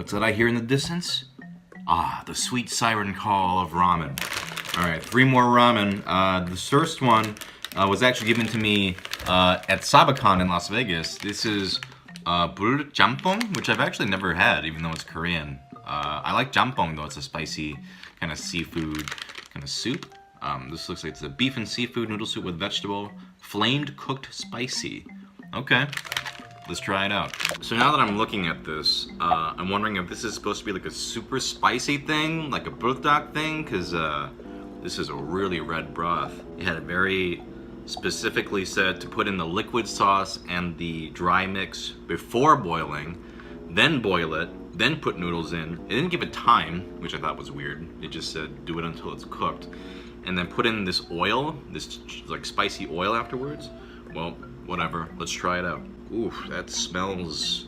What's that I hear in the distance? Ah, the sweet siren call of ramen. All right, 3 more ramen. The first one was actually given to me at Sabacon in Las Vegas. This is Bul Jjamppong, which I've actually never had, even though it's Korean. I like jjamppong though. It's a spicy kind of seafood kind of soup. This looks like it's a beef and seafood noodle soup with vegetable, flamed cooked spicy. Okay, let's try it out. So now that I'm looking at this, I'm wondering if this is supposed to be like a super spicy thing, like a buldak thing, because this is a really red broth. It had it very specifically said to put in the liquid sauce and the dry mix before boiling, then boil it, then put noodles in. It didn't give it time, which I thought was weird. It just said do it until it's cooked. And then put in this oil, this like spicy oil afterwards. Well, whatever, let's try it out. Oof, that smells...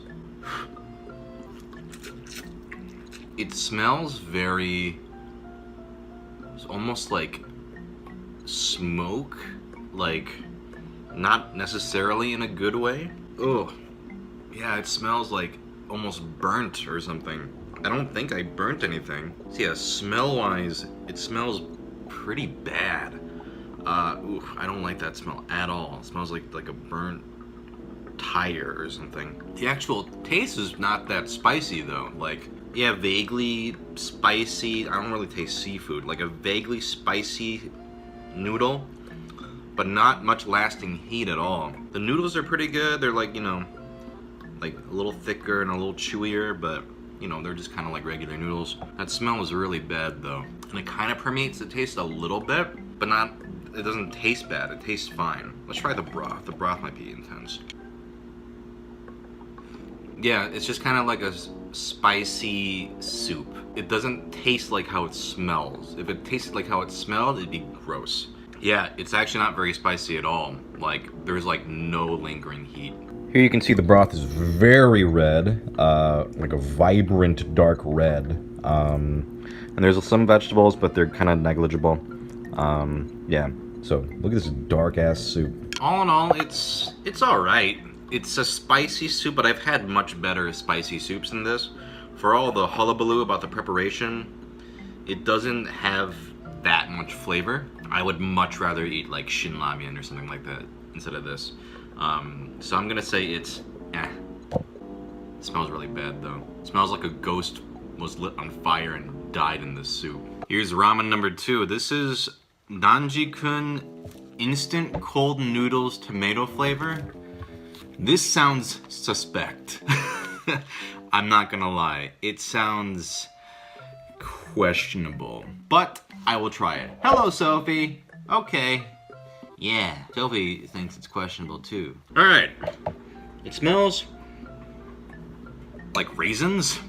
It smells very... It's almost like smoke, like not necessarily in a good way. Oh, yeah, it smells like almost burnt or something. I don't think I burnt anything. So yeah, smell-wise, it smells pretty bad. Oof, I don't like that smell at all. It smells like a burnt tire or something. The actual taste is not that spicy though. Like, yeah, vaguely spicy. I don't really taste seafood. Like a vaguely spicy noodle, but not much lasting heat at all. The noodles are pretty good. They're like, you know, like a little thicker and a little chewier, but you know, they're just kind of like regular noodles. That smell is really bad though. And it kind of permeates the taste a little bit, but not, it doesn't taste bad. It tastes fine. Let's try the broth. The broth might be intense. Yeah, it's just kind of like a spicy soup. It doesn't taste like how it smells. If it tasted like how it smelled, it'd be gross. Yeah, it's actually not very spicy at all. Like, there's like no lingering heat. Here you can see the broth is very red, like a vibrant dark red. And there's some vegetables, but they're kind of negligible. Yeah, so look at this dark ass soup. All in all, it's all right. It's a spicy soup, but I've had much better spicy soups than this. For all the hullabaloo about the preparation, it doesn't have that much flavor. I would much rather eat like shin ramen or something like that instead of this. So I'm gonna say it's eh. It smells really bad though. It smells like a ghost was lit on fire and died in this soup. Here's ramen number 2. This is Nanji-kun instant cold noodles tomato flavor. This sounds suspect. I'm not gonna lie. It sounds questionable, but I will try it. Hello, Sophie. Okay. Yeah, Sophie thinks it's questionable too. All right. It smells like raisins.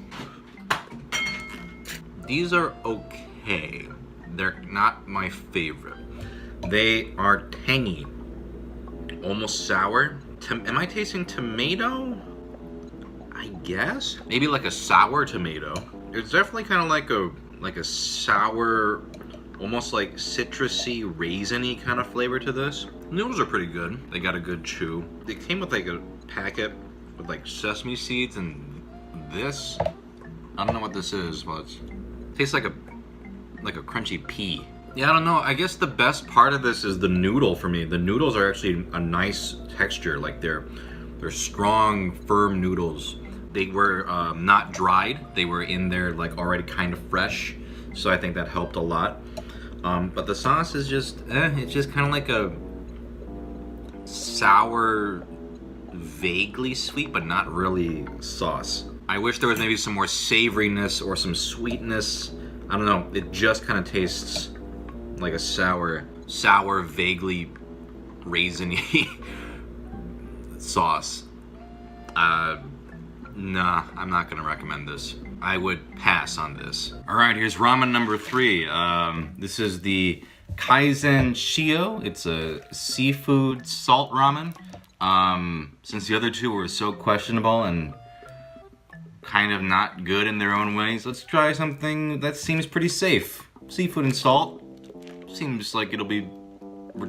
These are okay. They're not my favorite. They are tangy, almost sour. Am I tasting tomato? I guess. Maybe like a sour tomato. It's definitely kind of like a sour, almost like citrusy, raisiny kind of flavor to this. Noodles are pretty good. They got a good chew. They came with like a packet with like sesame seeds and this. I don't know what this is, but it tastes like a crunchy pea. Yeah, I don't know. I guess the best part of this is the noodle for me. The noodles are actually a nice texture. Like they're strong, firm noodles. They were not dried. They were in there like already kind of fresh. So I think that helped a lot. But the sauce is just, it's just kind of like a sour, vaguely sweet, but not really sauce. I wish there was maybe some more savoriness or some sweetness. I don't know. It just kind of tastes like a sour, vaguely raisiny sauce. Nah, I'm not gonna recommend this. I would pass on this. All right, here's ramen number 3. This is the Kaizen Shio. It's a seafood salt ramen. Since the other 2 were so questionable and kind of not good in their own ways, let's try something that seems pretty safe. Seafood and salt. Seems like it'll be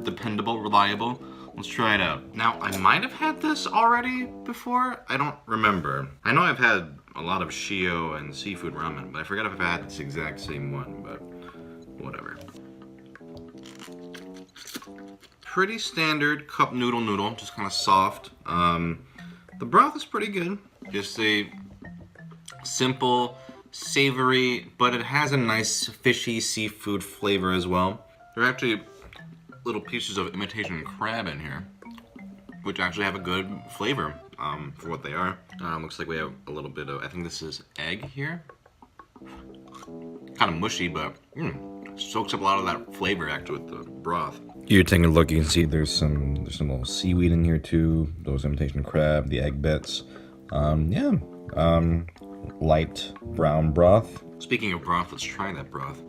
dependable, reliable. Let's try it out. Now, I might have had this already before. I don't remember. I know I've had a lot of Shio and seafood ramen, but I forgot if I've had this exact same one, but whatever. Pretty standard cup noodle, just kind of soft. The broth is pretty good. Just a simple, savory, but it has a nice fishy seafood flavor as well. There are actually little pieces of imitation crab in here, which actually have a good flavor for what they are. Looks like we have a little bit of, I think this is egg here. Kind of mushy, but soaks up a lot of that flavor actually with the broth. You're taking a look, you can see there's some little seaweed in here too. Those imitation crab, the egg bits. Light brown broth. Speaking of broth, let's try that broth.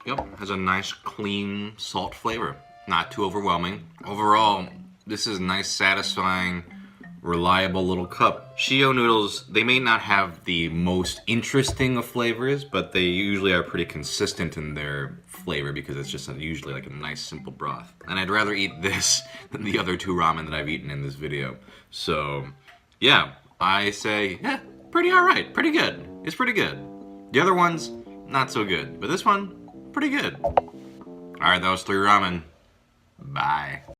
Yep, has a nice clean salt flavor. Not too overwhelming. Overall, this is a nice, satisfying, reliable little cup. Shio noodles, they may not have the most interesting of flavors, but they usually are pretty consistent in their flavor because it's just usually like a nice simple broth. And I'd rather eat this than the other two ramen that I've eaten in this video. So yeah, I say, yeah, pretty alright, pretty good. It's pretty good. The other ones, not so good. But this one, pretty good. Alright, that was 3 ramen. Bye.